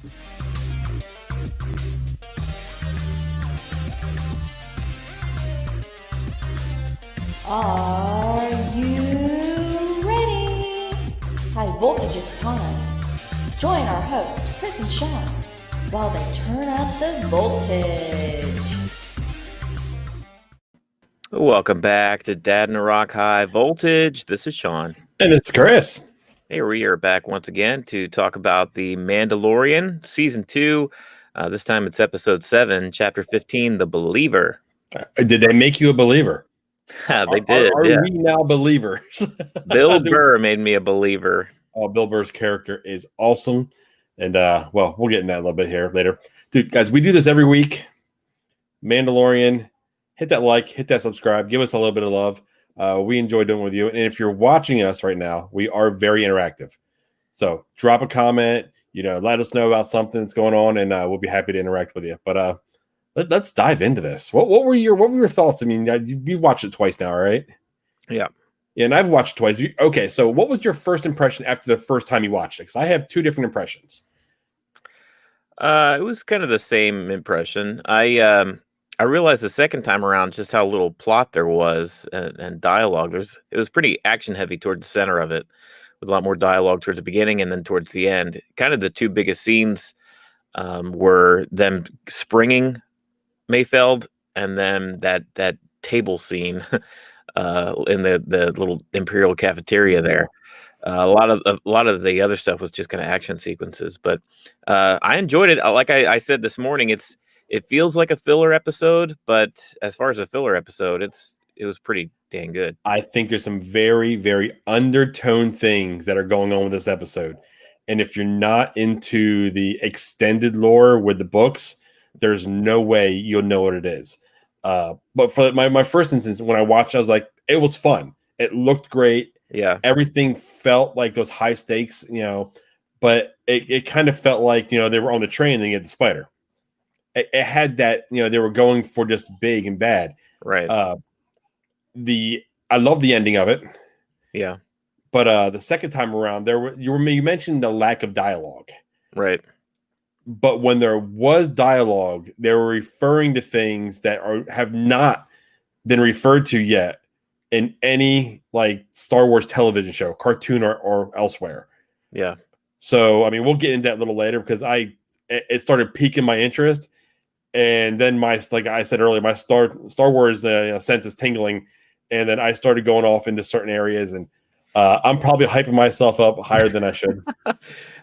Are you ready? High voltage is upon us. Join our hosts, Chris and Sean, while they turn up the voltage. Welcome back to Dadnarok High Voltage. This is Sean. And it's Chris. Hey, we are back once again to talk about the Mandalorian Season 2. This time it's Episode 7, Chapter 15, The Believer. Did they make you a believer? They did, Are yeah. we now believers? Bill Burr made me a believer. Oh, Bill Burr's character is awesome. And, well, we'll get in that a little bit here later. Dude, guys, we do this every week. Mandalorian, hit that like, hit that subscribe, give us a little bit of love. We enjoy doing it with you. And if you're watching us right now, we are very interactive. So drop a comment, let us know about something that's going on, and we'll be happy to interact with you. But let's dive into this. What were your thoughts? I mean, you've watched it twice now, right? Yeah. And I've watched it twice. Okay, so what was your first impression after the first time you watched it? Because I have two different impressions. It was kind of the same impression. I realized the second time around just how little plot there was and dialogue. It was pretty action heavy towards the center of it, with a lot more dialogue towards the beginning and then towards the end. Kind of the two biggest scenes were them springing Mayfeld, and then that table scene in the little Imperial cafeteria there. A lot of the other stuff was just kind of action sequences, but I enjoyed it. Like I said this morning, it feels like a filler episode, but as far as a filler episode, it was pretty dang good. I think there's some very, very undertone things that are going on with this episode. And if you're not into the extended lore with the books, there's no way you'll know what it is. But for my first instance, when I watched, I was like, it was fun. It looked great. Yeah. Everything felt like those high stakes, but it kind of felt like, they were on the train and they get the spider. It had that, they were going for just big and bad. Right. I love the ending of it. Yeah. But the second time around, you mentioned the lack of dialogue. Right. But when there was dialogue, they were referring to things that have not been referred to yet in any like Star Wars television show, cartoon, or elsewhere. Yeah. So, I mean, we'll get into that a little later because it started piquing my interest. And then like I said earlier, my Star Wars sense is tingling. And then I started going off into certain areas, and I'm probably hyping myself up higher than I should.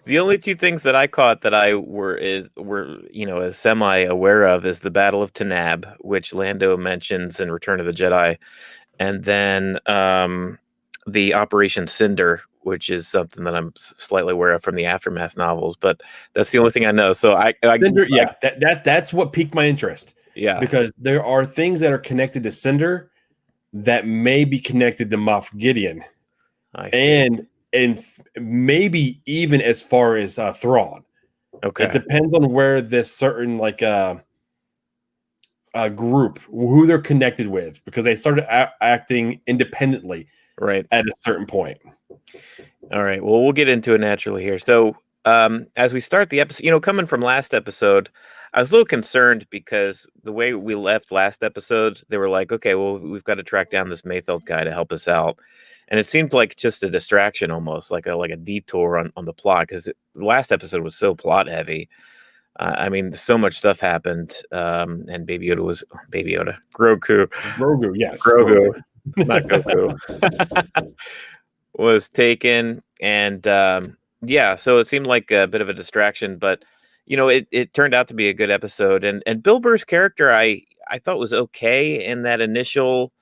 The only two things that I caught that I were semi aware of is the Battle of Tanab, which Lando mentions in Return of the Jedi, and then the Operation Cinder, which is something that I'm slightly aware of from the Aftermath novels. But that's the only thing I know. So Cinder, that's what piqued my interest. Yeah, because there are things that are connected to Cinder that may be connected to Moff Gideon, and maybe even as far as Thrawn. Okay, it depends on where this certain group, who they're connected with, because they started acting independently, right, at a certain point. All right. Well, we'll get into it naturally here. So, as we start the episode, coming from last episode, I was a little concerned because the way we left last episode, they were like, okay, well, we've got to track down this Mayfeld guy to help us out. And it seemed like just a distraction, almost like a detour on the plot, because the last episode was so plot heavy. I mean, so much stuff happened, and Grogu, yes, Grogu, not Goku, was taken, and so it seemed like a bit of a distraction, but it turned out to be a good episode, and Bill Burr's character I thought was okay in that initial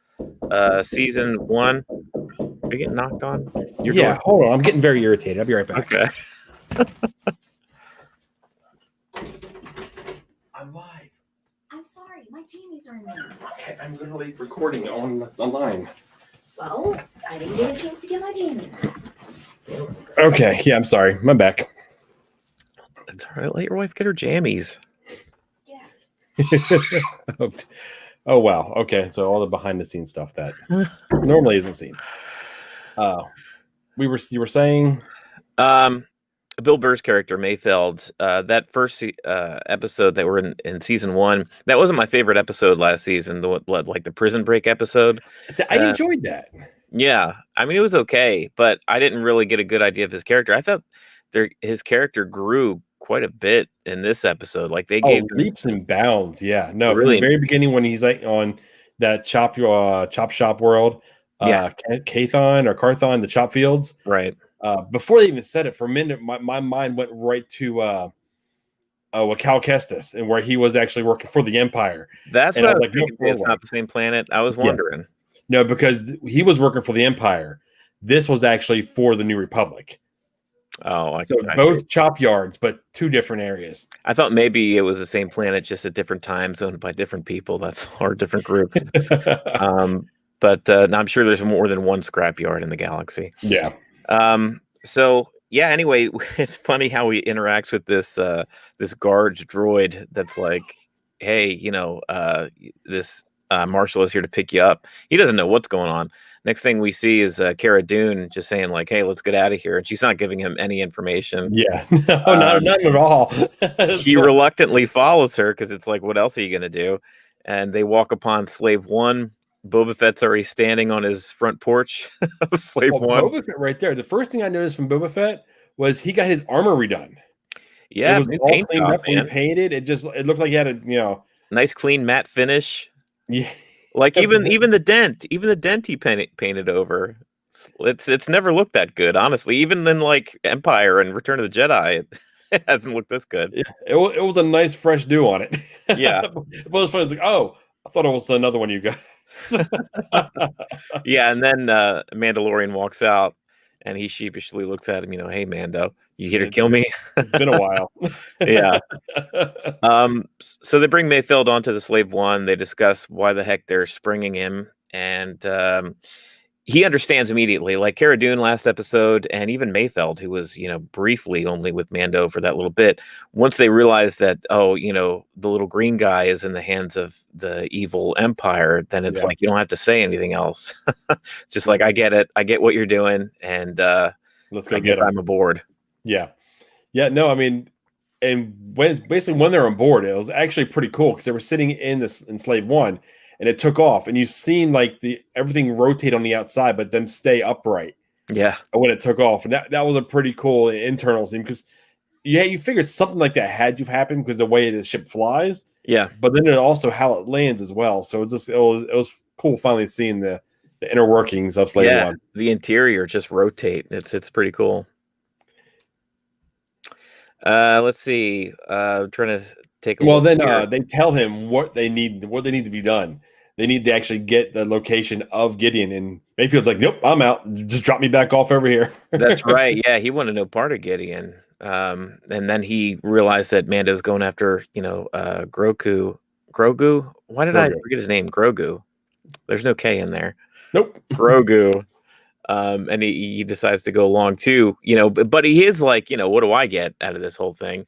season 1. Are you getting knocked on? Hold on. I'm getting very irritated. I'll be right back. Okay. I'm live. I'm sorry, my jammies are in there. Okay, I'm literally recording online. Well, I didn't get a chance to get my jammies. Okay, yeah, I'm sorry. My back. It's all right. Let your wife get her jammies. Yeah. Oh wow. Okay, so all the behind the scenes stuff that normally isn't seen. You were saying, Bill Burr's character Mayfeld, that first episode that were in season 1, that wasn't my favorite episode last season. Like the prison break episode. See, I enjoyed that. Yeah, I mean it was okay, but I didn't really get a good idea of his character. I thought his character grew quite a bit in this episode. Like they gave him leaps and bounds. Yeah, no, from really, the very beginning when he's like on that chop shop world, yeah, Cathon or Carthon, the chop fields. right. Before they even said it, for a minute, my mind went right to Cal Kestis and where he was actually working for the Empire. That's And what I was like, thinking. It's not the same planet. I was wondering. No, because he was working for the Empire. This was actually for the New Republic. Oh, So both chop yards, but 2 different areas. I thought maybe it was the same planet, just a different time zone by different people. That's or different groups. But I'm sure there's more than one scrapyard in the galaxy. Yeah. So yeah. Anyway, it's funny how he interacts with this guard droid. That's like, hey, this Marshall is here to pick you up. He doesn't know what's going on. Next thing we see is Cara Dune just saying like, "Hey, let's get out of here," and she's not giving him any information. Yeah, no, not at all. He reluctantly follows her because it's like, what else are you gonna do? And they walk upon Slave One. Boba Fett's already standing on his front porch of Slave One. Boba Fett right there. The first thing I noticed from Boba Fett was he got his armor redone. Yeah, it was all cleaned up and painted. It looked like he had a nice clean matte finish. Yeah. Like even the dent he painted over. It's never looked that good, honestly. Even in like Empire and Return of the Jedi, it hasn't looked this good. Yeah, it was a nice fresh dew on it. Yeah, but it was funny. It's like, oh, I thought it was another one you guys. Yeah, and then Mandalorian walks out, and he sheepishly looks at him. Hey Mando, you here to kill me? It's been a while. Yeah. So they bring Mayfeld onto the Slave One. They discuss why the heck they're springing him, and he understands immediately. Like Cara Dune last episode, and even Mayfeld, who was briefly only with Mando for that little bit. Once they realize that the little green guy is in the hands of the evil Empire, then it's like you don't have to say anything else. Just like I get it, I get what you're doing, and let's go. I guess I'm aboard. Yeah. No, I mean. And when they're on board, it was actually pretty cool because they were sitting in Slave One, and it took off, and you've seen like everything rotate on the outside, but then stay upright. Yeah, when it took off, and that was a pretty cool internal scene because you figured something like that had to happen because the way the ship flies. Yeah, but then it also how it lands as well. So it was cool finally seeing the inner workings of Slave One. The interior just rotate. It's pretty cool. Let's see. Trying to take a look. Well, then they tell him what they need to be done. They need to actually get the location of Gideon, and Mayfield's like, "Nope, I'm out. Just drop me back off over here." That's right. Yeah, he wanted no part of Gideon. And then he realized that Mando's going after Grogu. Why did I forget his name? Grogu. There's no K in there. Nope. Grogu. And he decides to go along too, but he is like, what do I get out of this whole thing?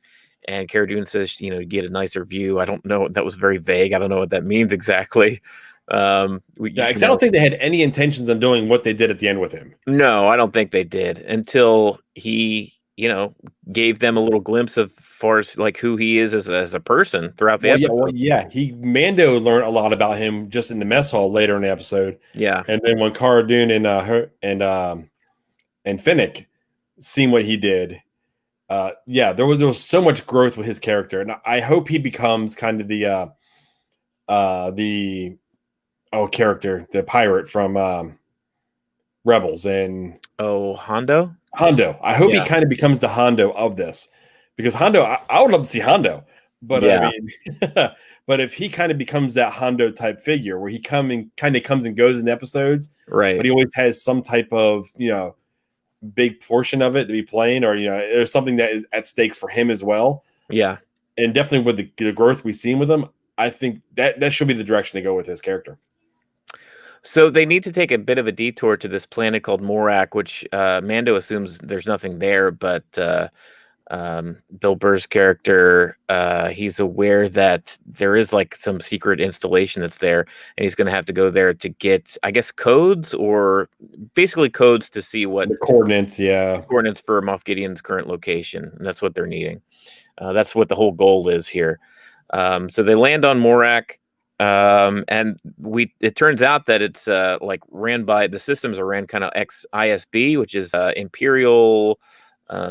And Cara Dune says, you get a nicer view. I don't know. That was very vague. I don't know what that means exactly. I don't think they had any intentions on doing what they did at the end with him. No, I don't think they did until he, gave them a little glimpse of far as like who he is as a person throughout the episode. Mando learned a lot about him just in the mess hall later in the episode. Yeah, and then when Cara Dune and Finnick seen what he did, there was so much growth with his character, and I hope he becomes kind of the character, the pirate from Rebels and Hondo. I hope he kind of becomes the Hondo of this, because Hondo, I would love to see Hondo, but I mean, but if he kind of becomes that Hondo type figure where he kind of comes and goes in episodes, right? But he always has some type of big portion of it to be playing, or there's something that is at stakes for him as well. Yeah, and definitely with the growth we've seen with him, I think that should be the direction to go with his character. So they need to take a bit of a detour to this planet called Morak, which Mando assumes there's nothing there, but Bill Burr's character, he's aware that there is like some secret installation that's there, and he's going to have to go there to get, I guess, codes or basically codes to see what The coordinates, yeah. coordinates for Moff Gideon's current location. And that's what they're needing. That's what the whole goal is here. So they land on Morak, and it turns out that it's like ran by the systems are ran kind of ex-ISB, which is Imperial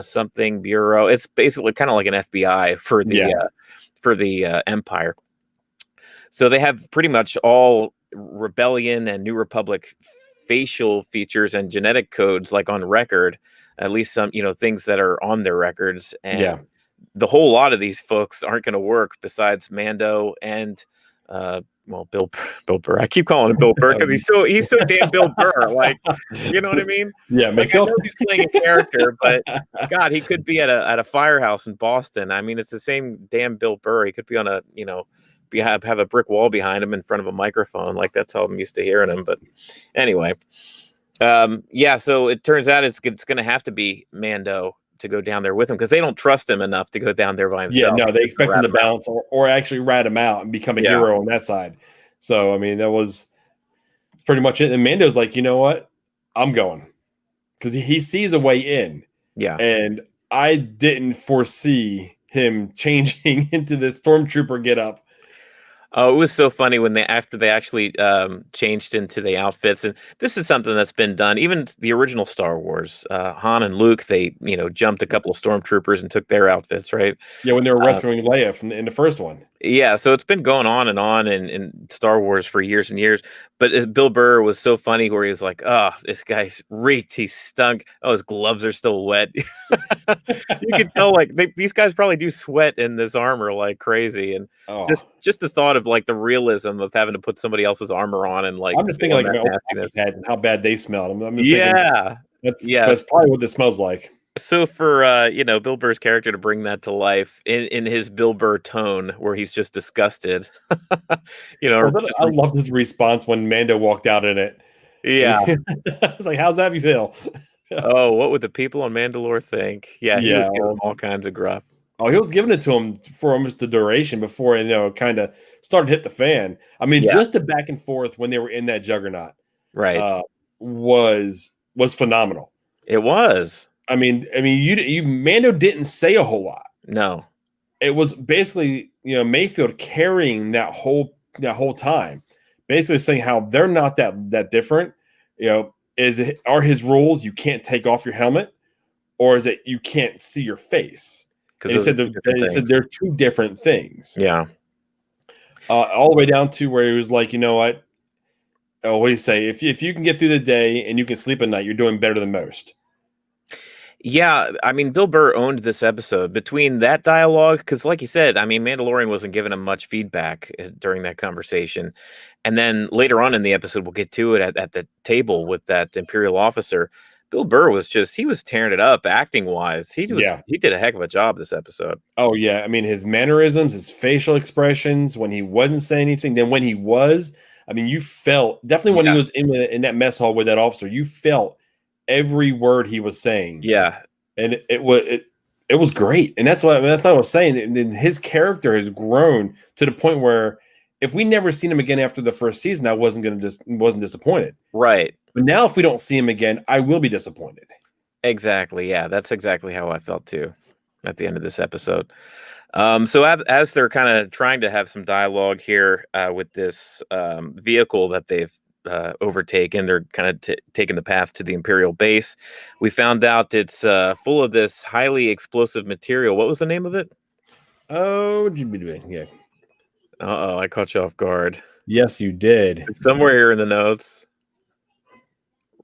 something Bureau. It's basically kind of like an FBI for the Empire. So they have pretty much all Rebellion and New Republic facial features and genetic codes like on record, at least some things that are on their records. And the whole lot of these folks aren't going to work besides Mando and Bill Burr. I keep calling him Bill Burr because he's so damn Bill Burr. Like, you know what I mean? Yeah, like, I know he's playing a character, but God, he could be at a firehouse in Boston. I mean, it's the same damn Bill Burr. He could be on a have a brick wall behind him in front of a microphone. Like, that's how I'm used to hearing him. But anyway, so it turns out it's going to have to be Mando to go down there with him because they don't trust him enough to go down there by himself. Yeah, no, they expect him to bounce or actually rat him out and become a hero on that side. So, I mean, that was pretty much it. And Mando's like, you know what? I'm going. Because he sees a way in. Yeah. And I didn't foresee him changing into this stormtrooper getup. Oh, it was so funny when after they actually changed into the outfits, and this is something that's been done. Even the original Star Wars, Han and Luke, they jumped a couple of stormtroopers and took their outfits, right? Yeah, when they were rescuing Leia in the first one. Yeah, so it's been going on in Star Wars for years and years. But Bill Burr was so funny where he was like, "Oh, this guy's reeked. He stunk. Oh, his gloves are still wet." You could tell like these guys probably do sweat in this armor like crazy, and just the thought of like the realism of having to put somebody else's armor on and like I'm just thinking like and how bad they smelled. I'm just thinking, that's probably what this smells like. So for Bill Burr's character to bring that to life in his Bill Burr tone, where he's just disgusted, I love his response when Mando walked out in it. Yeah, it's like, how's that you feel? Oh, what would the people on Mandalore think? Yeah, he was giving all kinds of gruff. Oh, he was giving it to him for almost the duration before kind of started to hit the fan. I mean, just the back and forth when they were in that juggernaut, right, was phenomenal. It was. I mean, you Mando didn't say a whole lot. No, it was basically Mayfield carrying that whole time, basically saying how they're not that different. Are his rules you can't take off your helmet, or is it you can't see your face? Because he said they're two different things. Yeah, all the way down to where he was like, you know what? Oh, what do you say? If you can get through the day and you can sleep at night, you're doing better than most. Yeah, I mean, Bill Burr owned this episode between that dialogue, because like you said, I mean, Mandalorian wasn't giving him much feedback during that conversation. And then later on in the episode, we'll get to it at the table with that Imperial officer. Bill Burr was he was tearing it up acting-wise. He did a heck of a job this episode. Oh, yeah. I mean, his mannerisms, his facial expressions, when he wasn't saying anything, then when he was, I mean, you felt, definitely when he was in that mess hall with that officer, you felt every word he was saying. Yeah. And it was great. And that's what I was saying. And his character has grown to the point where if we never seen him again after the first season, I wasn't disappointed. Right. But now if we don't see him again, I will be disappointed. Exactly. Yeah, that's exactly how I felt too at the end of this episode. So as they're kind of trying to have some dialogue here with this vehicle that they've overtaken, they're kind of taking the path to the Imperial base. We found out it's full of this highly explosive material. What was the name of it? Oh, yeah. Uh-oh, I caught you off guard. Yes, you did. It's somewhere here in the notes.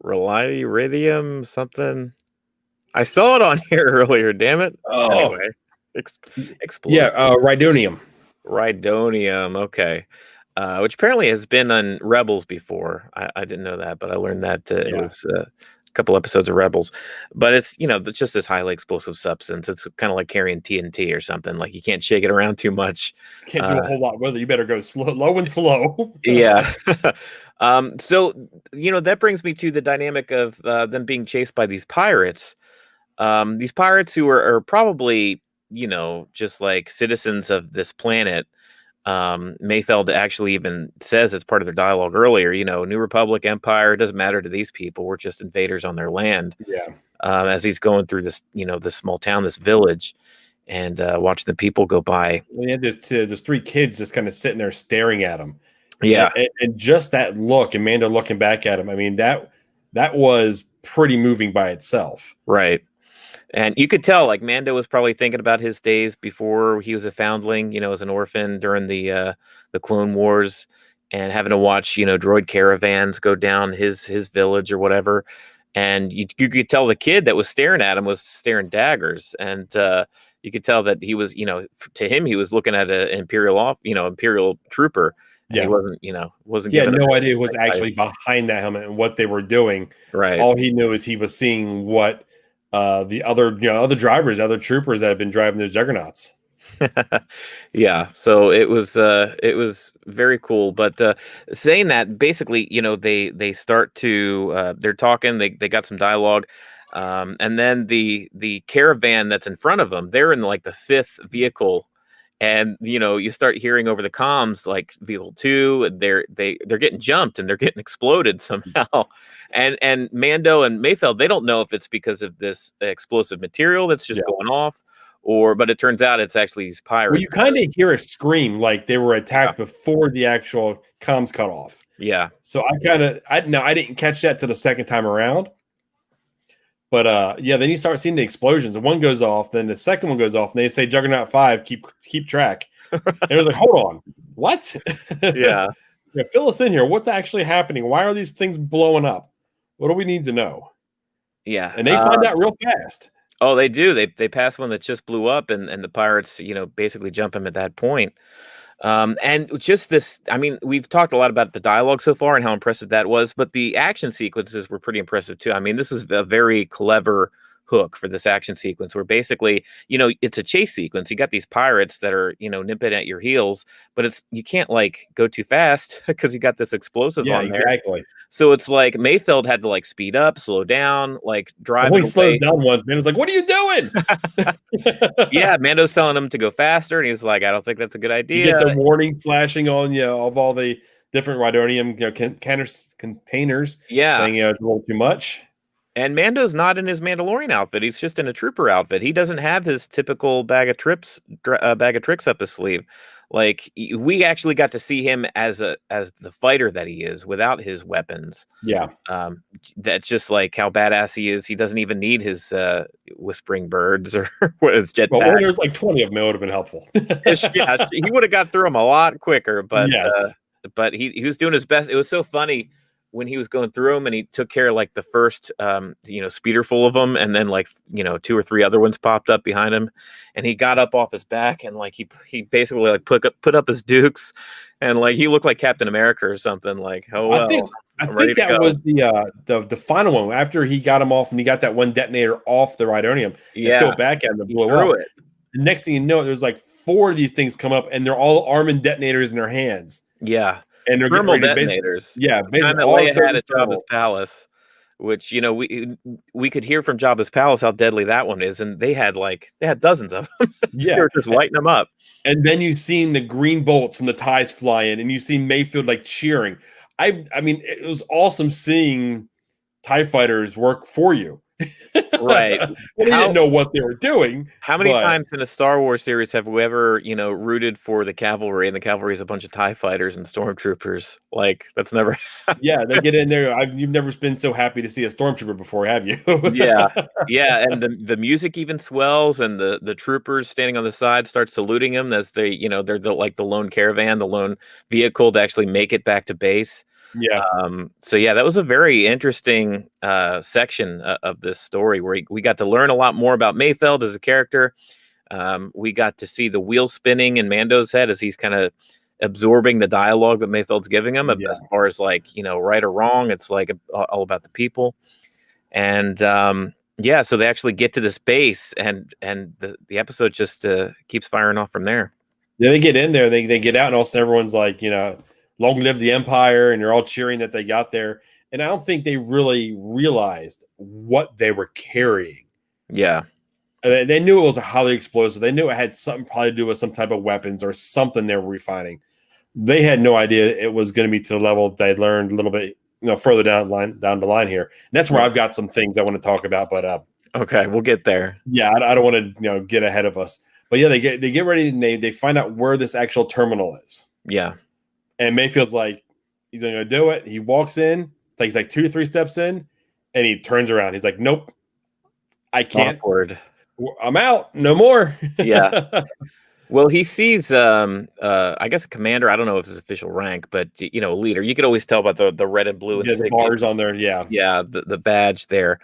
Iridium something. I saw it on here earlier, damn it. Oh. Anyway. Explode. Yeah, Rhydonium. Rhydonium, okay. Which apparently has been on Rebels before. I didn't know that, but I learned that it was a couple episodes of Rebels. But it's, it's just this highly explosive substance. It's kind of like carrying TNT or something. Like you can't shake it around too much. Can't do a whole lot with it. You better go low and slow. Yeah. So, that brings me to the dynamic of them being chased by these pirates. These pirates who are probably, just like citizens of this planet. Mayfeld actually even says it's part of their dialogue earlier, New Republic, Empire, it doesn't matter to these people. We're just invaders on their land. Yeah. As he's going through this, this small town, this village, and watching the people go by. Well, yeah, there's three kids just kind of sitting there staring at him. Yeah. And just that look, and Mando looking back at him, I mean, that was pretty moving by itself. Right. And you could tell, like, Mando was probably thinking about his days before he was a foundling, as an orphan during the Clone Wars, and having to watch, droid caravans go down his village or whatever. And you could tell the kid that was staring at him was staring daggers. And you could tell that he was, to him, he was looking at an Imperial trooper. And Yeah. he wasn't He had given no idea who was actually behind that helmet and what they were doing. Right. All he knew is he was seeing what the other drivers, other troopers that have been driving those juggernauts. Yeah, so it was very cool. But saying that, basically, they start to they're talking, they got some dialogue, and then the caravan that's in front of them, they're in like the fifth vehicle. And you start hearing over the comms, like vehicle 2, they're getting jumped and they're getting exploded somehow. And Mando and Mayfeld, they don't know if it's because of this explosive material that's just going off, but it turns out it's actually these pirates. Well, you kind of hear a scream like they were attacked before the actual comms cut off. Yeah. So I didn't catch that till the second time around. But then you start seeing the explosions. And one goes off, then the second one goes off, and they say Juggernaut 5, keep track. And it was like, hold on, what? Yeah. Fill us in here. What's actually happening? Why are these things blowing up? What do we need to know? Yeah. And they find out real fast. Oh, they do. They pass one that just blew up, and the pirates, basically jump him at that point. And just this, I mean, we've talked a lot about the dialogue so far and how impressive that was, but the action sequences were pretty impressive too. I mean, this was a very clever hook for this action sequence where basically, it's a chase sequence. You got these pirates that are, nipping at your heels, but you can't like go too fast because you got this explosive on there. Exactly. So it's like Mayfeld had to like speed up, slow down, like drive. He slowed down once. Mando's like, "What are you doing?" Yeah, Mando's telling him to go faster, and he's like, "I don't think that's a good idea." He gets a warning flashing on of all the different Rhydonium containers. Yeah, saying it's a little too much. And Mando's not in his Mandalorian outfit; he's just in a trooper outfit. He doesn't have his typical bag of tricks up his sleeve. Like, we actually got to see him as the fighter that he is without his weapons. Yeah. That's just like how badass he is. He doesn't even need his whispering birds or his jetpack. Well, there's like 20 of them. It would have been helpful. Yeah, he would have got through them a lot quicker. But yes. But he was doing his best. It was so funny when he was going through them, and he took care of like the first speeder full of them, and then like 2 or 3 other ones popped up behind him, and he got up off his back and like he basically like put up his dukes, and like he looked like Captain America or something. Like, oh well, I think that was the final one after he got him off and he got that one detonator off the Rhydonium. Yeah, threw it back at him and blew up. It. The next thing you know, there's like 4 of these things come up, and they're all arming detonators in their hands. Yeah. And they're thermal detonators. Yeah, basically all had at Jabba's palace, which we could hear from Jabba's palace how deadly that one is, and they had dozens of them. Yeah, they were just lighting them up. And then you've seen the green bolts from the TIEs fly in, and you've seen Mayfield like cheering. I mean, it was awesome seeing TIE fighters work for you. Right. They didn't know what they were doing. How many times in a Star Wars series have we ever, rooted for the cavalry, and the cavalry is a bunch of TIE fighters and stormtroopers? Like, that's never Yeah, they get in there. You've never been so happy to see a stormtrooper before, have you? Yeah. And the music even swells, and the troopers standing on the side start saluting them as they, they're the lone caravan, the lone vehicle to actually make it back to base. Yeah. So yeah, that was a very interesting section of this story where we got to learn a lot more about Mayfeld as a character. We got to see the wheel spinning in Mando's head as he's kind of absorbing the dialogue that Mayfeld's giving him. As far as like, right or wrong, it's like all about the people. And so they actually get to this base, and the episode just keeps firing off from there. Yeah, they get in there, they get out, and all of a sudden everyone's like, long live the Empire, and you're all cheering that they got there. And I don't think they really realized what they were carrying. Yeah. They knew it was highly explosive. They knew it had something probably to do with some type of weapons or something they were refining. They had no idea it was going to be to the level they learned a little bit, further down the line here. And that's where I've got some things I want to talk about. But okay, we'll get there. Yeah, I don't want to get ahead of us. But yeah, they get ready to name. They find out where this actual terminal is. Yeah. And Mayfield's like, he's going to do it. He walks in, takes like 2 or 3 steps in, and he turns around. He's like, nope, I can't. Awkward. I'm out. No more. Yeah. Well, he sees, I guess a commander. I don't know if it's his official rank, but a leader. You could always tell by the red and blue. Yeah, the bars on there. Yeah. Yeah, the badge there.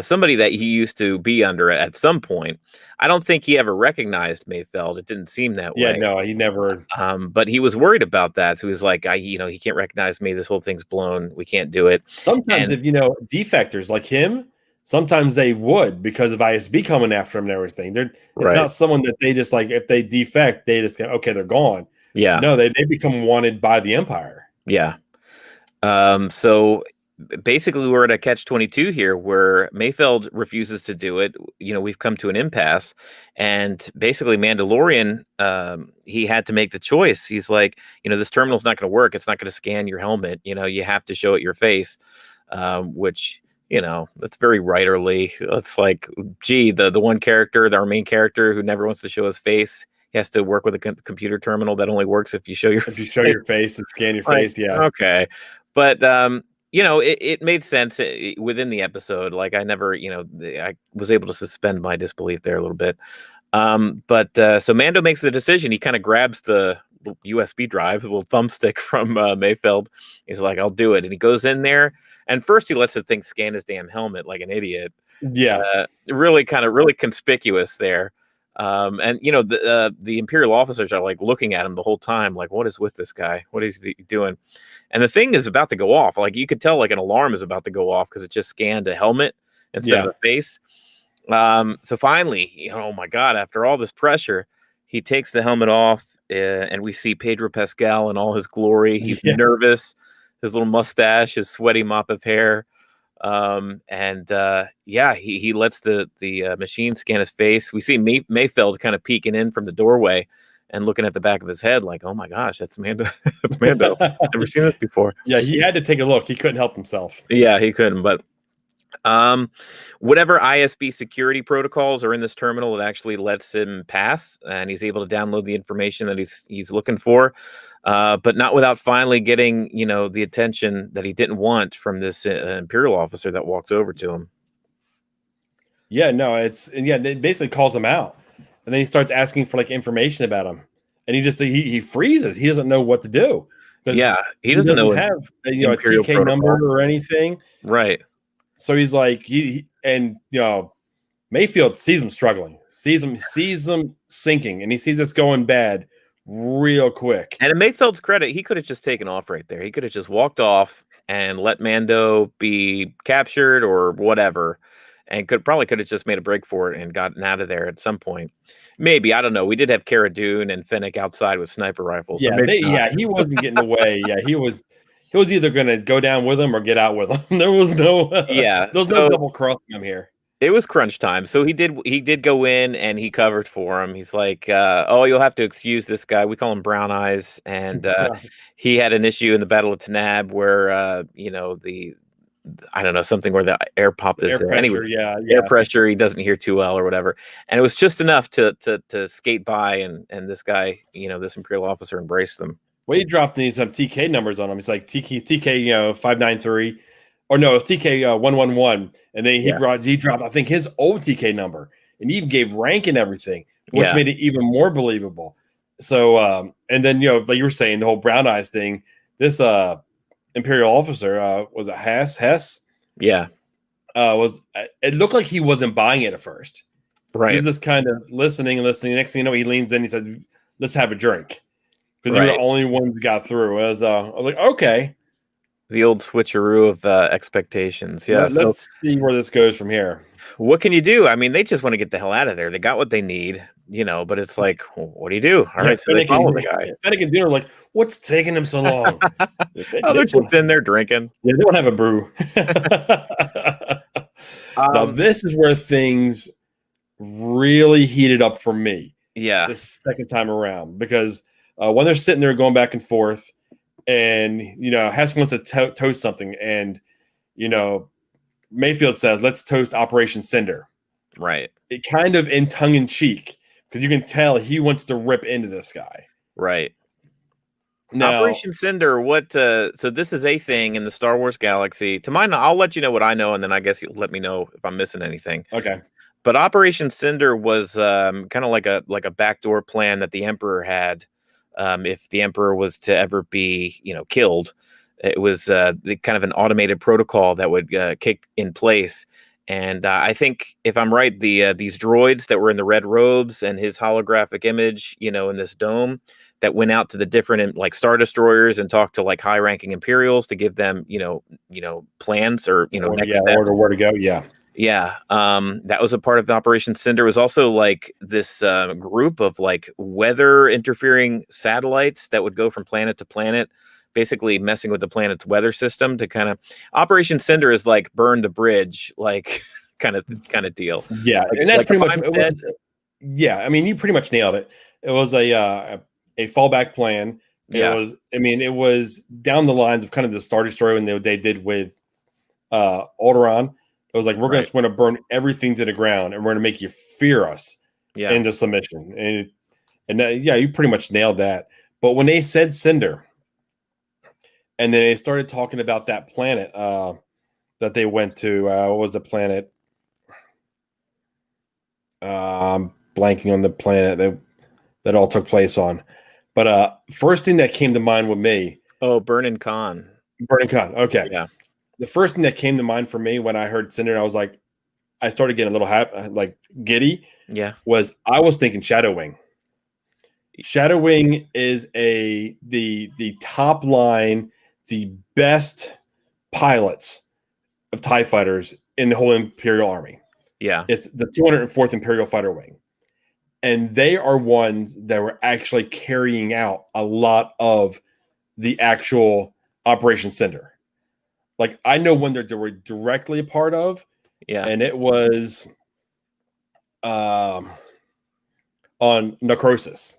Somebody that he used to be under at some point. I don't think he ever recognized Mayfeld. It didn't seem that way. Yeah, no, he never. But he was worried about that. So he was like, he can't recognize me. This whole thing's blown. We can't do it. Sometimes if defectors like him, sometimes they would because of ISB coming after him and everything. It's not someone that they just like, if they defect, they just go, okay, they're gone. Yeah. No, they become wanted by the Empire. Yeah. So basically we're at a catch-22 here where Mayfeld refuses to do it. We've come to an impasse, and basically Mandalorian, he had to make the choice. He's like, this terminal's not going to work. It's not going to scan your helmet. You have to show it your face, which, that's very writerly. It's like, gee, the one character, our main character who never wants to show his face, he has to work with a computer terminal that only works if you show your face and scan your face. Yeah. Okay. But, it made sense within the episode. Like I never, I was able to suspend my disbelief there a little bit. So Mando makes the decision. He kind of grabs the USB drive, the little thumbstick from Mayfeld. He's like, I'll do it. And he goes in there. And first he lets the thing scan his damn helmet like an idiot. Yeah. Really conspicuous there. And the Imperial officers are like looking at him the whole time, like, what is with this guy? What is he doing? And the thing is about to go off. Like you could tell like an alarm is about to go off because it just scanned a helmet instead of a face. So finally, oh my God, after all this pressure, he takes the helmet off and we see Pedro Pascal in all his glory. He's nervous. His little mustache, his sweaty mop of hair. He lets the machine scan his face. We see Mayfeld kind of peeking in from the doorway and looking at the back of his head like, oh my gosh, that's Mando. That's Mando. Never seen this before. Yeah, he had to take a look. He couldn't help himself. Yeah, he couldn't. But whatever ISB security protocols are in this terminal, it actually lets him pass, and he's able to download the information that he's looking for. But not without finally getting, the attention that he didn't want from this Imperial officer that walks over to him. Yeah, no, it basically calls him out, and then he starts asking for like information about him, and he freezes. He doesn't know what to do. Yeah, he doesn't know have a TK number or anything, right? So he's like Mayfield sees him struggling, sees him sinking, and he sees this going bad real quick. And in Mayfeld's credit, he could have just taken off right there. He could have just walked off and let Mando be captured or whatever, and could have just made a break for it and gotten out of there at some point. Maybe, I don't know. We did have Cara Dune and Fennec outside with sniper rifles. Yeah, he wasn't getting away. Yeah, he was either going to go down with him or get out with him. There was no no double crossing him here. It was crunch time. So he did go in and he covered for him. He's like, you'll have to excuse this guy. We call him Brown Eyes. And he had an issue in the Battle of Tanab where, I don't know, something where the air pop is there. Anyway, air pressure, he doesn't hear too well or whatever. And it was just enough to skate by and this guy, this Imperial officer embraced them. Well, he dropped some TK numbers on him. It's like TK 593. Or no, it's TK 111, and then he dropped I think his old TK number, and he even gave rank and everything, which made it even more believable. So, and then like you were saying, the whole Brown Eyes thing. This Imperial officer was it Hess? Yeah, it looked like he wasn't buying it at first. Right, he was just kind of listening. Next thing you know, he leans in. He says, "Let's have a drink," because you're the only one that got through. I was like, okay. The old switcheroo of expectations. Yeah. Let's see where this goes from here. What can you do? I mean, they just want to get the hell out of there. They got what they need, but it's like, well, what do you do? All right. So they follow the guy. Fennec and Dune are like, what's taking him so long? They're just in there drinking. Yeah, they don't have a brew. Now, this is where things really heated up for me. Yeah. The second time around, because when they're sitting there going back and forth, and Hess wants to toast something, and Mayfield says, "Let's toast Operation Cinder." Right. It kind of in tongue in cheek, because you can tell he wants to rip into this guy. Right. Now, Operation Cinder. What? So this is a thing in the Star Wars galaxy. To mine, I'll let you know what I know, and then I guess you'll let me know if I'm missing anything. okay. But Operation Cinder was kind of like a backdoor plan that the Emperor had. If the Emperor was to ever be, killed, it was the kind of an automated protocol that would kick in place. And I think, if I'm right, these droids that were in the red robes and his holographic image, in this dome, that went out to the different like Star Destroyers and talked to like high-ranking Imperials to give them, plans or next steps. Order where to go. Yeah. Yeah, that was a part of the Operation Cinder. It was also like this group of like weather interfering satellites that would go from planet to planet, basically messing with the planet's weather system to kind of. Operation Cinder is like burn the bridge, like kind of deal. Yeah, Like, and that's like pretty if much. I'm dead- Yeah, I mean, you pretty much nailed it. It was a fallback plan. Yeah. It was down the lines of kind of the Star Destroyer when they did with Alderaan. It was like, we're Right. going to burn everything to the ground, and we're going to make you fear us Yeah, into submission. And you pretty much nailed that. But when they said Cinder, and then they started talking about that planet that they went to, what was the planet? Blanking on the planet that all took place on. But first thing that came to mind with me. Oh, Burning Khan. Burning Khan. Okay. Yeah. The first thing that came to mind for me when I heard Cinder, I started getting a little giddy. Yeah. I was thinking Shadow Wing. Shadow Wing is the top line, the best pilots of TIE fighters in the whole Imperial Army. Yeah. It's the 204th Imperial Fighter Wing. And they are ones that were actually carrying out a lot of the actual Operation Cinder. Like, I know one that they were directly a part of, and it was on Necrosis.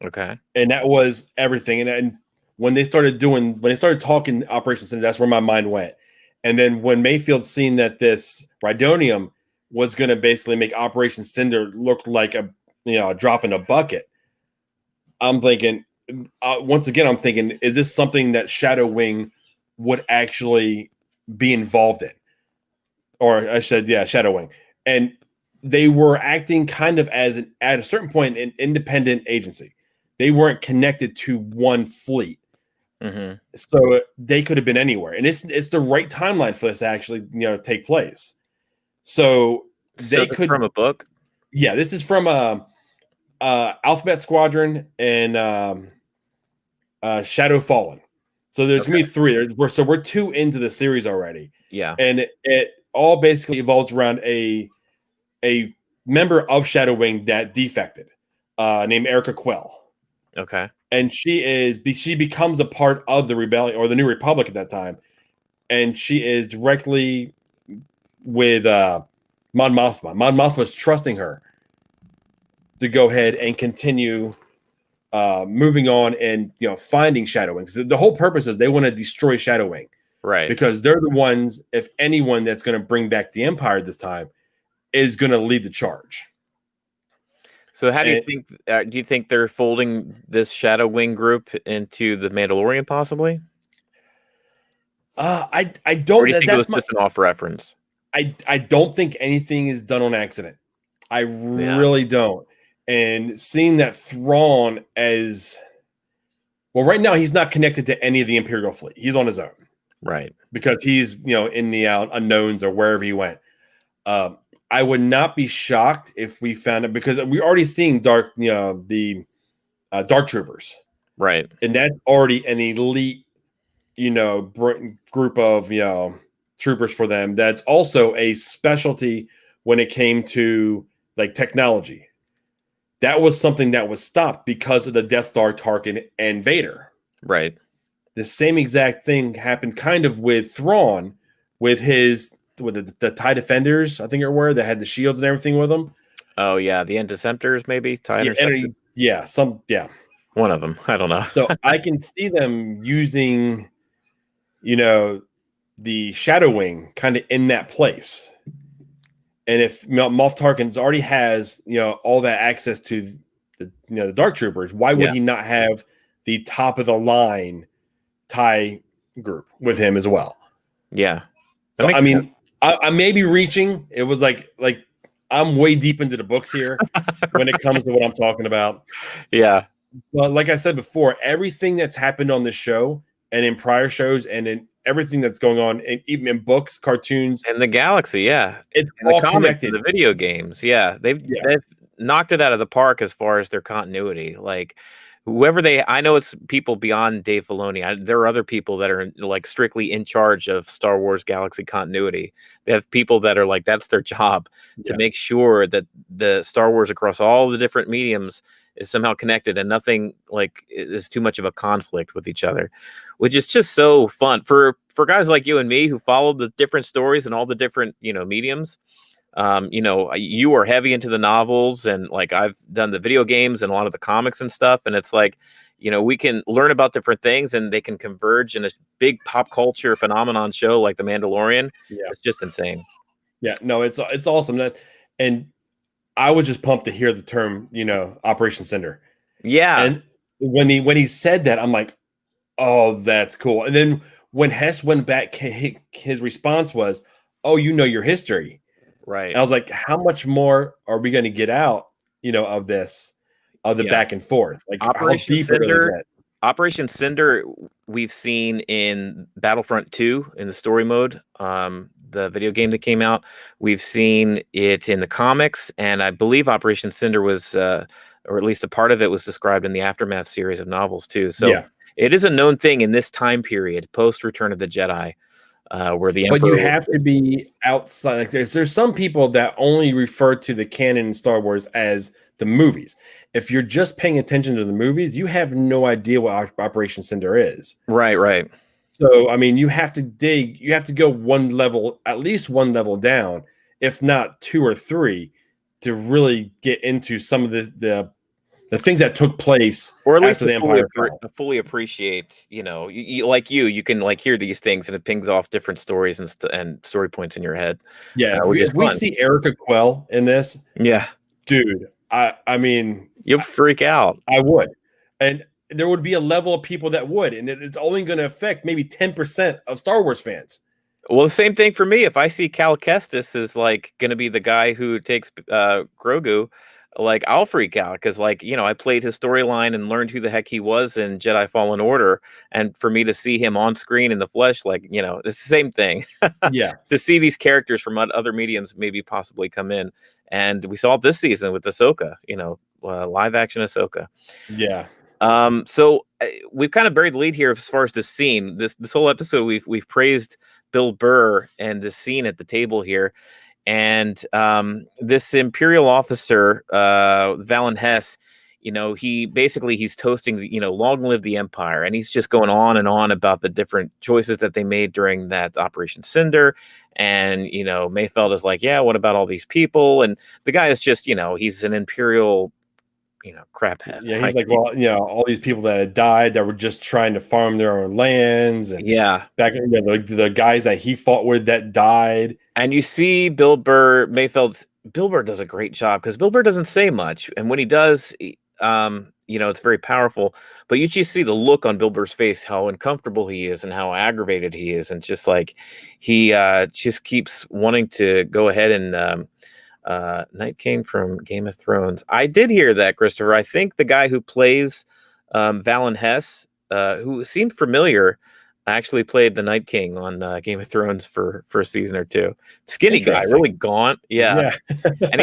Okay. And that was everything. And when they started talking Operation Cinder, that's where my mind went. And then when Mayfield seen that this Rhydonium was going to basically make Operation Cinder look like a drop in a bucket, I'm thinking, is this something that Shadow Wing would actually be involved in? Or I said, yeah, Shadow Wing. And they were acting kind of at a certain point, an independent agency. They weren't connected to one fleet. Mm-hmm. So they could have been anywhere. And it's the right timeline for this to actually, take place. So they could, from a book. Yeah, this is from Alphabet Squadron and Shadow Fallen. So there's gonna be three. So we're 2 into the series already. Yeah, and it all basically evolves around a member of Shadow Wing that defected, named Erica Quell. Okay, and she becomes a part of the rebellion or the New Republic at that time, and she is directly with Mon Mothma. Mon Mothma's trusting her to go ahead and continue moving on and finding Shadow Wing, because the whole purpose is they want to destroy Shadow Wing, right? Because they're the ones, if anyone, that's going to bring back the Empire this time is going to lead the charge. So how do you think? Do you think they're folding this Shadow Wing group into the Mandalorian, possibly? I don't. Or do you think it was just an off reference? I don't think anything is done on accident. I really don't. And seeing that Thrawn as well, right now he's not connected to any of the Imperial fleet. He's on his own, right? Because he's in the unknowns or wherever he went. I would not be shocked if we found it, because we're already seeing the Dark Troopers, right? And that's already an elite, group of troopers for them. That's also a specialty when it came to like technology. That was something that was stopped because of the Death Star, Tarkin, and Vader. Right. The same exact thing happened kind of with Thrawn, with his with the TIE Defenders, I think it were, that had the shields and everything with them. Oh yeah, the Interceptors, maybe TIE Interceptors. Yeah. One of them. I don't know. So I can see them using, the Shadow Wing kind of in that place. And if Moff Tarkin already has, all that access to the Dark Troopers, why would he not have the top of the line TIE group with him as well? Yeah. So, I mean, I may be reaching. It was like I'm way deep into the books here when it comes to what I'm talking about. Yeah. But like I said before, everything that's happened on this show and in prior shows and in everything that's going on, even in books, cartoons, and the galaxy, it's and all the comics, connected. the video games, they've knocked it out of the park as far as their continuity. Like I know it's people beyond Dave Filoni. There are other people that are like strictly in charge of Star Wars galaxy continuity. They have people that are like, that's their job to make sure that the Star Wars across all the different mediums is somehow connected and nothing like is too much of a conflict with each other, which is just so fun for guys like you and me who follow the different stories and all the different, mediums. You are heavy into the novels, and like I've done the video games and a lot of the comics and stuff. And it's like, we can learn about different things and they can converge in a big pop culture phenomenon show like The Mandalorian. Yeah. It's just insane. Yeah, no, it's awesome. And I was just pumped to hear the term, Operation Cinder. Yeah. And when he said that, I'm like, oh, that's cool. And then when Hess went back, his response was, oh, your history. Right. And I was like, how much more are we going to get out, of this, of the back and forth? Like Operation Cinder. Operation Cinder, we've seen in Battlefront 2 in the story mode, the video game that came out. We've seen it in the comics, and I believe Operation Cinder was, or at least a part of it was described in the Aftermath series of novels too. So it is a known thing in this time period, post Return of the Jedi. Where the Emperor, but you have to be outside. Like there's some people that only refer to the canon in Star Wars as the movies. If you're just paying attention to the movies, you have no idea what Operation Cinder is. Right. So I mean, you have to dig. You have to go one level, at least one level down, if not 2 or 3, to really get into some of the things that took place, or at least after the Empire fell. Fully appreciate, you you can like hear these things and it pings off different stories and story points in your head. Yeah, if we see Erica Quell in this, dude, I mean, you'll freak out. I would, and there would be a level of people that would, and it's only going to affect maybe 10% of Star Wars fans. Well, the same thing for me. If I see Cal Kestis is like going to be the guy who takes Grogu, like I'll freak out because I played his storyline and learned who the heck he was in Jedi Fallen Order, and for me to see him on screen in the flesh, it's the same thing. To see these characters from other mediums maybe possibly come in, and we saw it this season with Ahsoka, live action Ahsoka. So we've kind of buried the lead here as far as this scene. This whole episode we've praised Bill Burr and this scene at the table here. And this Imperial officer, Valen Hess, he's toasting, long live the Empire. And he's just going on and on about the different choices that they made during that Operation Cinder. And, Mayfeld is like, yeah, what about all these people? And the guy is just, he's an Imperial, crap head. Yeah, he's like, well, all these people that had died that were just trying to farm their own lands. And back the guys that he fought with that died. And you see Bill Burr does a great job because Bill Burr doesn't say much. And when he does, it's very powerful. But you just see the look on Bill Burr's face, how uncomfortable he is and how aggravated he is. And just like he just keeps wanting to go ahead and Night King from Game of Thrones. I did hear that, Christopher. I think the guy who plays Valen Hess, who seemed familiar, actually played the Night King on Game of Thrones for a season or 2. Skinny guy, really gaunt. Yeah. And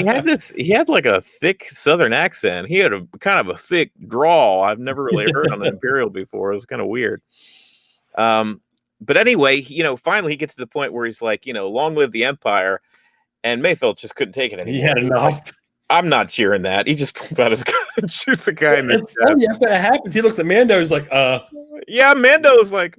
he had like a thick Southern accent. He had a kind of a thick drawl I've never really heard on an Imperial before. It was kind of weird. But anyway, finally he gets to the point where he's like, long live the Empire. And Mayfeld just couldn't take it anymore. He had enough. I'm not cheering that. He just pulls out his gun and shoots a guy in the chest. After that happens, he looks at Mando. He's like, yeah, Mando's like,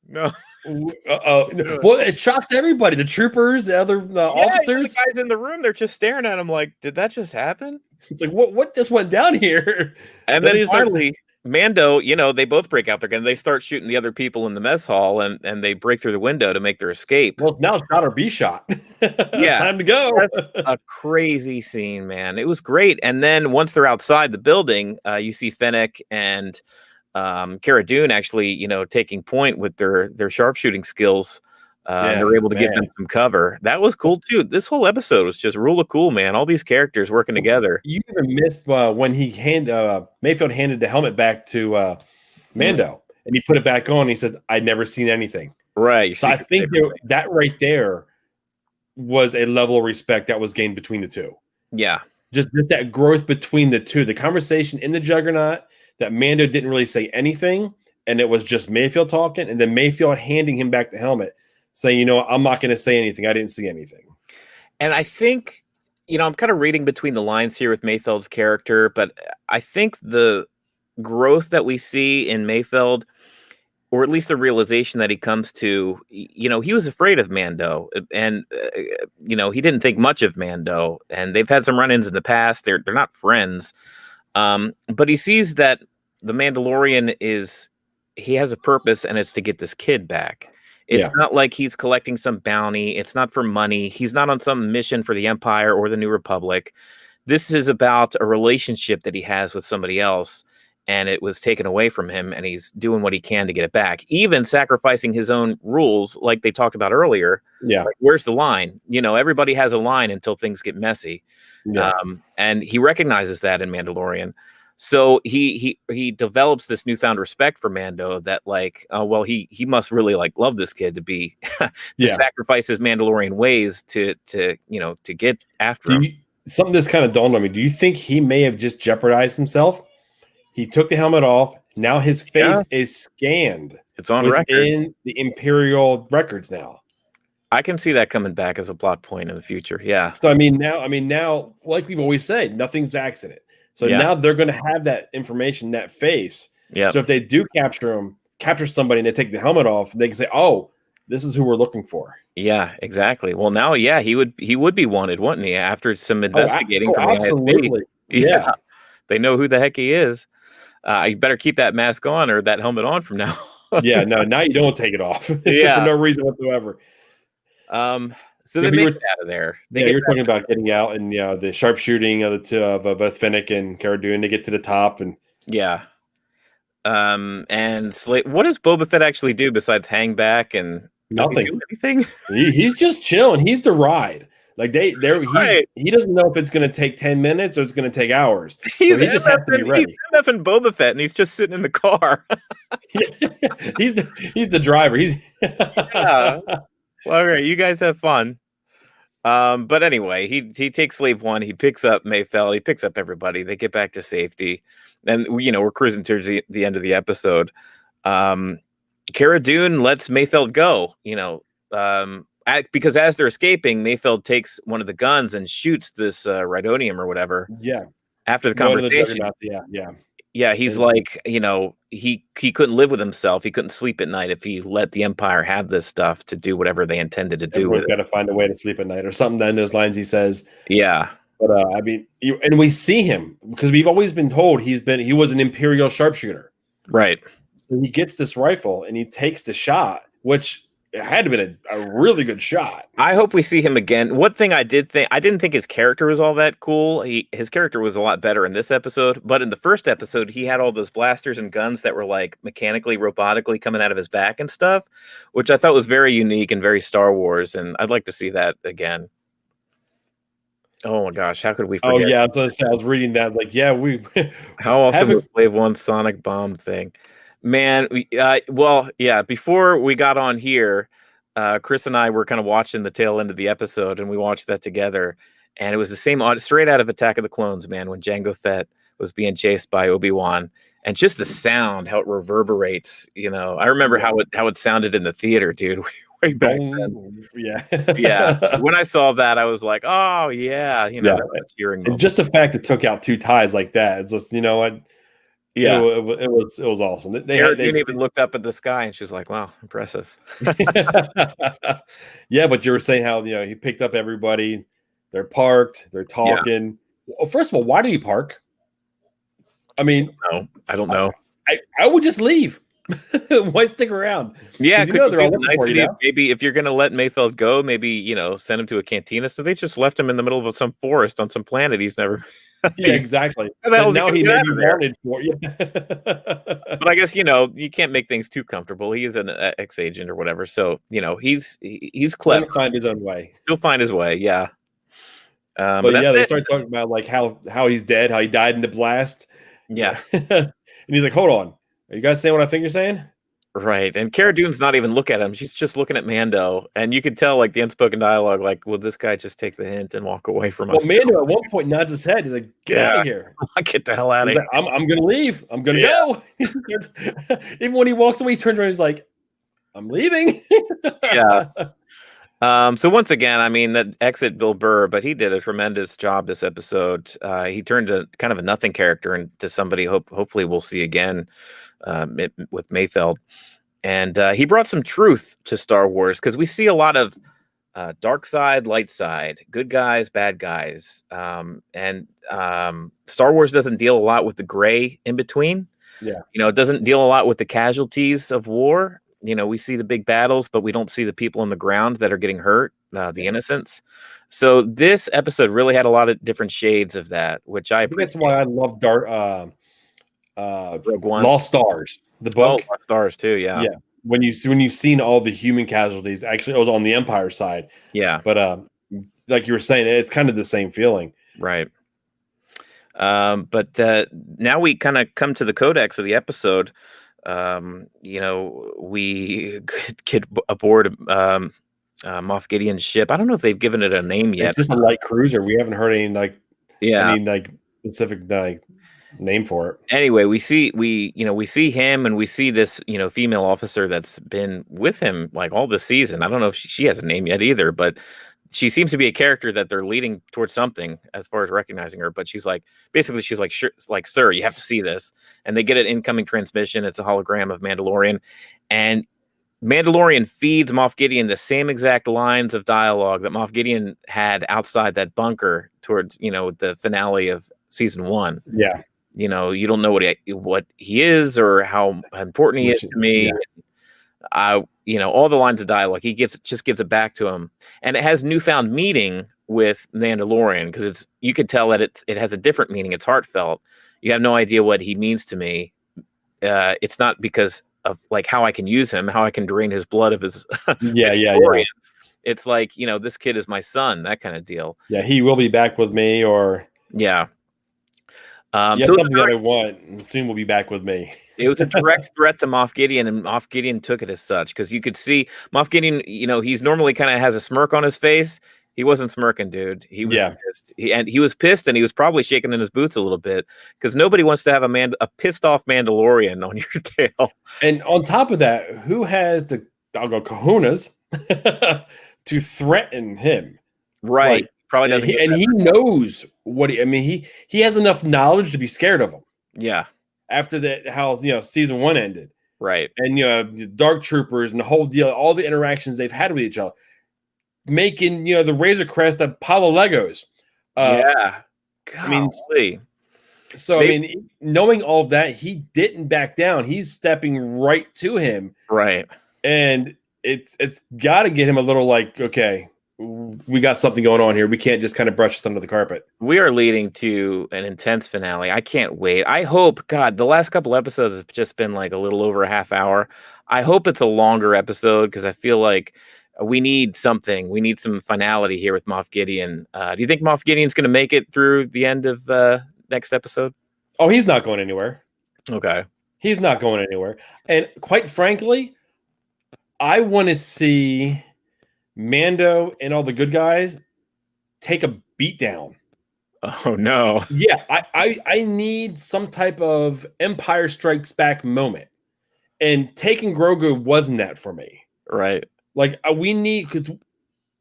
no. Well, it shocks everybody. The troopers, the other officers. The guys in the room, they're just staring at him like, did that just happen? It's like, what just went down here? And then finally, Mando, they both break out their gun. They start shooting the other people in the mess hall, and they break through the window to make their escape. Well, now shot or be shot. Yeah. Time to go. That's a crazy scene, man. It was great. And then once they're outside the building, you see Fennec and Cara Dune actually, taking point with their sharpshooting skills. And they're able to give them some cover. That was cool too. This whole episode was just real cool, man. All these characters working together. You even missed when Mayfield handed the helmet back to Mando, and he put it back on. And he said, "I'd never seen anything." Right. So I think that right there was a level of respect that was gained between the two. Yeah. Just that growth between the two. The conversation in the Juggernaut that Mando didn't really say anything, and it was just Mayfield talking, and then Mayfield handing him back the helmet, saying, I'm not going to say anything. I didn't see anything. And I think, I'm kind of reading between the lines here with Mayfield's character, but I think the growth that we see in Mayfield, or at least the realization that he comes to, he was afraid of Mando, and, he didn't think much of Mando, and they've had some run-ins in the past. They're not friends. But he sees that the Mandalorian he has a purpose, and it's to get this kid back. It's not like he's collecting some bounty. It's not for money. He's not on some mission for the Empire or the New Republic. This is about a relationship that he has with somebody else, and it was taken away from him, and he's doing what he can to get it back, even sacrificing his own rules, like they talked about earlier. Yeah. Like, where's the line? Everybody has a line until things get messy. Yeah. And he recognizes that in Mandalorian. So he develops this newfound respect for Mando that he must really love this kid to be to sacrifice his Mandalorian ways to get after him. Something that's kind of dawned on me. Do you think he may have just jeopardized himself? He took the helmet off. Now his face is scanned. It's on record in the Imperial records now. I can see that coming back as a plot point in the future. Yeah. So now, like we've always said, nothing's accident. So now they're going to have that information, that face. Yeah. So if they do capture somebody, and they take the helmet off, they can say, "Oh, this is who we're looking for." Yeah, exactly. Well, now, he would be wanted, wouldn't he? After some investigating from the absolutely. ISB. Yeah. They know who the heck he is. You better keep that mask on or that helmet on from now. Yeah. No. Now you don't take it off. For no reason whatsoever. So they make it out of there. You're talking about getting out, and the sharpshooting of the two of both Fennec and Cara Dune to get to the top, and and what does Boba Fett actually do besides hang back and nothing? Do anything? He's just chilling. He's the ride. Like he doesn't know if it's going to take 10 minutes or it's going to take hours. He just has to be ready. He's MFing Boba Fett, and he's just sitting in the car. He's the driver. Yeah. Well, all right, you guys have fun. But anyway, he takes Slave One. He picks up Mayfeld. He picks up everybody. They get back to safety, and we're cruising towards the end of the episode. Cara Dune lets Mayfeld go. Because as they're escaping, Mayfeld takes one of the guns and shoots this Rhydonium or whatever. Yeah. After the conversation. Yeah, he's he couldn't live with himself. He couldn't sleep at night if he let the Empire have this stuff to do whatever they intended to do. Everyone's got to find a way to sleep at night or something down those lines, he says. Yeah. But and we see him because we've always been told he was an Imperial sharpshooter. Right. So he gets this rifle and he takes the shot, which it had to have been a really good shot. I hope we see him again. One thing I didn't think his character was all that cool. His character was a lot better in this episode, but in the first episode, he had all those blasters and guns that were mechanically, robotically coming out of his back and stuff, which I thought was very unique and very Star Wars, and I'd like to see that again. Oh my gosh, how could we forget? Oh yeah, I was reading that. I was like, yeah, we. How awesome was Slave One sonic bomb thing? Man, before we got on here, Chris and I were kind of watching the tail end of the episode, and we watched that together. And it was the same, straight out of Attack of the Clones, man, when Jango Fett was being chased by Obi-Wan. And just the sound, how it reverberates, I remember how it sounded in the theater, dude, way back then. Yeah. Yeah. When I saw that, I was like, oh, yeah. Cheering. And just the fact it took out two ties like that, it's just, Yeah. It was awesome. Cara Dune even looked up at the sky and she was like, wow, impressive. Yeah, but you were saying how he picked up everybody. They're parked. They're talking. Well, first of all, why do you park? I mean, No, I don't know. I would just leave. Why stick around? Yeah, they're all looking for you nicety, now. maybe if you're going to let Mayfeld go, maybe send him to a cantina. So they just left him in the middle of some forest on some planet he's never. Yeah, exactly. But now he may be wanted for you. But I guess you can't make things too comfortable. He is an ex-agent or whatever, so he's clever. He'll find his own way. He'll find his way. Yeah. But yeah, they start talking about like how he's dead, how he died in the blast. Yeah. And he's like, hold on. Are you guys saying what I think you're saying? Right. And Cara Dune's not even looking at him. She's just looking at Mando. And you could tell like the unspoken dialogue, like, will this guy just take the hint and walk away from us? Well, Mando at one point nods his head. He's like, get out of here. Get the hell out of here. Like, I'm going to leave. I'm going to go. Even when he walks away, he turns around. He's like, I'm leaving. Yeah. So once again, I mean, that exit Bill Burr, but he did a tremendous job this episode. He turned a kind of a nothing character into somebody hopefully we'll see again with Mayfeld. And he brought some truth to Star Wars because we see a lot of dark side, light side, good guys, bad guys. And Star Wars doesn't deal a lot with the gray in between. Yeah. It doesn't deal a lot with the casualties of war. We see the big battles, but we don't see the people on the ground that are getting hurt, the innocents. So this episode really had a lot of different shades of that, which I think that's why I love Rogue One. Lost Stars, the book. Lost Stars too, yeah. Yeah. When you've seen all the human casualties, actually it was on the Empire side. Yeah. But like you were saying, it's kind of the same feeling. Right. But now we kind of come to the codex of the episode. We get aboard Moff Gideon's ship. I don't know if they've given it a name yet. It's just a light cruiser. We haven't heard any specific name for it. Anyway, we see him and we see this female officer that's been with him like all the season. I don't know if she has a name yet either, but she seems to be a character that they're leading towards something as far as recognizing her. But she's like, sir, you have to see this. And they get an incoming transmission. It's a hologram of Mandalorian. And Mandalorian feeds Moff Gideon the same exact lines of dialogue that Moff Gideon had outside that bunker towards, the finale of season 1. Yeah. You don't know what he is or how important he is to me. Yeah. All the lines of dialogue, he just gives it back to him, and it has newfound meaning with Mandalorian because you could tell that it has a different meaning. It's heartfelt. You have no idea what he means to me. It's not because of like how I can use him, how I can drain his blood of his yeah. It's like this kid is my son, that kind of deal. Yeah, he will be back with me, or yeah. So something that I want, and soon will be back with me. It was a direct threat to Moff Gideon, and Moff Gideon took it as such because you could see Moff Gideon. He's normally kind of has a smirk on his face. He wasn't smirking, dude. He was pissed. He was pissed, and he was probably shaking in his boots a little bit because nobody wants to have a pissed off Mandalorian on your tail. And on top of that, who has the kahunas to threaten him? Right. Like, probably doesn't. He knows what he has enough knowledge to be scared of him. Yeah. After that, how season 1 ended, right? And the Dark Troopers and the whole deal, all the interactions they've had with each other, making the Razor Crest a pile of Legos. Yeah, golly. Knowing all of that, he didn't back down. He's stepping right to him, right? And it's got to get him a little like, okay, we got something going on here. We can't just kind of brush this under the carpet. We are leading to an intense finale. I can't wait. I hope, God, the last couple episodes have just been like a little over a half hour. I hope it's a longer episode because I feel like we need something. We need some finality here with Moff Gideon. Do you think Moff Gideon's going to make it through the end of next episode? Oh, he's not going anywhere. Okay. He's not going anywhere. And quite frankly, I want to see Mando and all the good guys take a beat down. Oh no. Yeah, I need some type of Empire Strikes Back moment. And taking Grogu wasn't that for me. Right. Like we need, because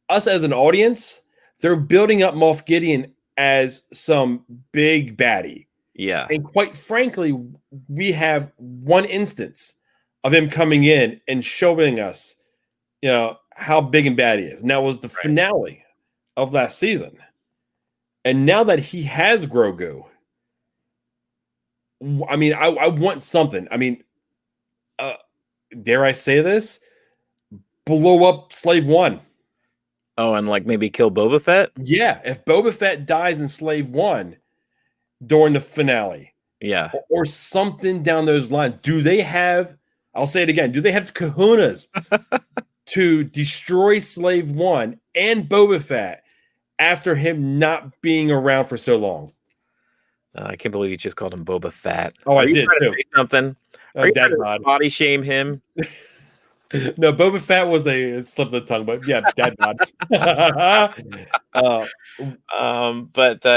us as an audience, they're building up Moff Gideon as some big baddie. Yeah. And quite frankly, we have one instance of him coming in and showing us, how big and bad he is. And that was the finale of last season. And now that he has Grogu, I mean, I want something. I mean, dare I say this? Blow up Slave One. Oh, and like maybe kill Boba Fett? Yeah, if Boba Fett dies in Slave One during the finale, Yeah. or something down those lines, do they have, I'll say it again, do they have the kahunas to destroy Slave One and Boba Fett after him not being around for so long? I can't believe you just called him Boba Fett. Oh, Are I you did trying to too. say something? Are you Dad trying to bod. body shame him? No, Boba Fett was a slip of the tongue, but yeah, dad bod.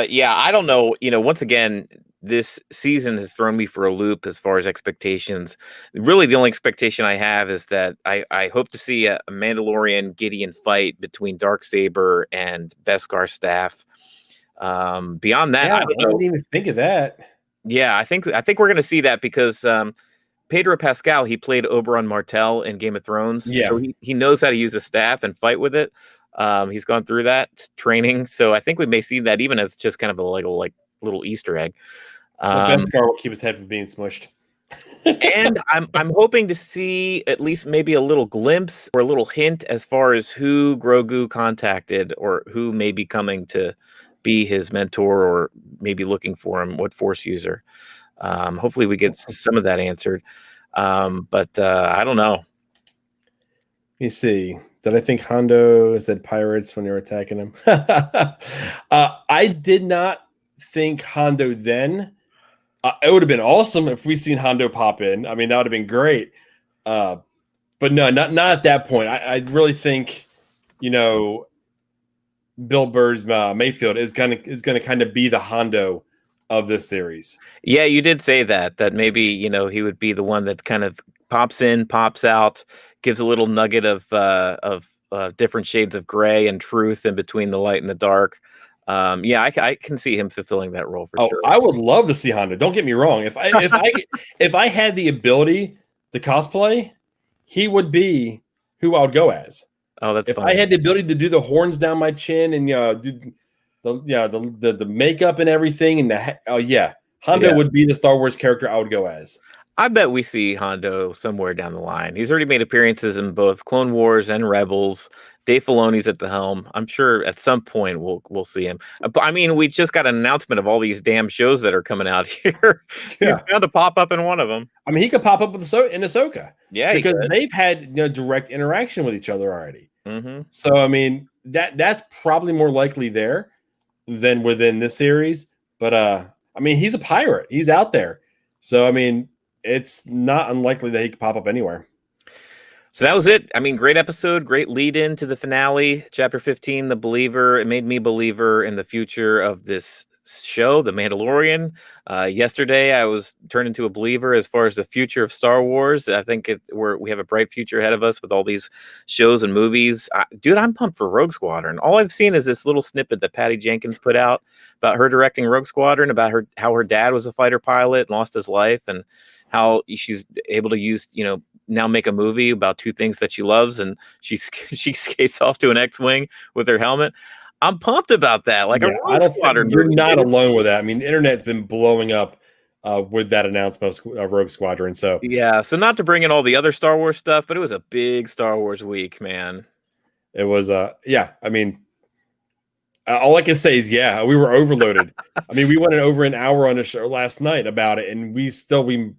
Yeah, I don't know. Once again, this season has thrown me for a loop as far as expectations. Really, the only expectation I have is that I hope to see a Mandalorian Gideon fight between Darksaber and Beskar staff. Beyond that, Yeah, I don't I know. didn't even think of that. Yeah, I think we're going to see that because Pedro Pascal, he played Oberyn Martell in Game of Thrones. Yeah. So he knows how to use a staff and fight with it. He's gone through that training. So I think we may see that even as just kind of a little Easter egg. Beskar will keep his head from being smushed. And I'm hoping to see at least maybe a little glimpse or a little hint as far as who Grogu contacted or who may be coming to be his mentor or maybe looking for him, what Force user. Hopefully we get some of that answered. But I don't know. Let me see. Did I think Hondo said pirates when they were attacking him? I did not think Hondo then. It would have been awesome if we seen Hondo pop in. I mean, that would have been great. But no, not at that point. I really think, Bill Burr's Mayfield is gonna kind of be the Hondo of this series. Yeah, you did say that maybe, he would be the one that kind of pops in, pops out, gives a little nugget of different shades of gray and truth in between the light and the dark. I can see him fulfilling that role for sure. I would love to see Hondo. Don't get me wrong. If I had the ability to cosplay, he would be who I would go as. Oh, that's if funny. I had the ability to do the horns down my chin and do the makeup and everything and Hondo would be the Star Wars character I would go as. I bet we see Hondo somewhere down the line. He's already made appearances in both Clone Wars and Rebels. Dave Filoni's at the helm. I'm sure at some point we'll see him. I mean, we just got an announcement of all these damn shows that are coming out here. Yeah. He's bound to pop up in one of them. I mean, he could pop up in Ahsoka. Yeah, because they've had direct interaction with each other already. Mm-hmm. So I mean, that's probably more likely there than within this series. But I mean, he's a pirate. He's out there. So I mean, it's not unlikely that he could pop up anywhere. So that was it. I mean, great episode, great lead in to the finale, chapter 15, The Believer. It made me a believer in the future of this show, The Mandalorian. Yesterday, I was turned into a believer as far as the future of Star Wars. I think we have a bright future ahead of us with all these shows and movies. Dude, I'm pumped for Rogue Squadron. All I've seen is this little snippet that Patty Jenkins put out about her directing Rogue Squadron, about how her dad was a fighter pilot and lost his life, and how she's able to use, now make a movie about two things that she loves, and she skates off to an X-Wing with her helmet. I'm pumped about that. Like, you're not alone with that. I mean, the internet's been blowing up with that announcement of Rogue Squadron. So yeah, so not to bring in all the other Star Wars stuff, but it was a big Star Wars week, man. It was, I mean, all I can say is, we were overloaded. I mean, we went over an hour on a show last night about it, and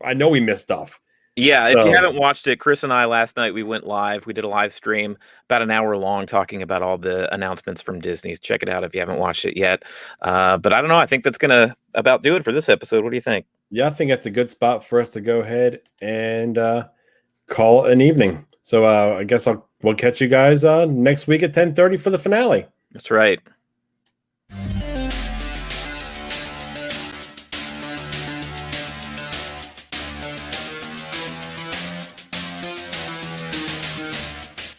I know we missed stuff. Yeah, if you haven't watched it, Chris and I last night, we went live. We did a live stream about an hour long talking about all the announcements from Disney. Check it out if you haven't watched it yet. But I don't know. I think that's going to about do it for this episode. What do you think? Yeah, I think that's a good spot for us to go ahead and call it an evening. So I guess we'll catch you guys next week at 10:30 for the finale. That's right.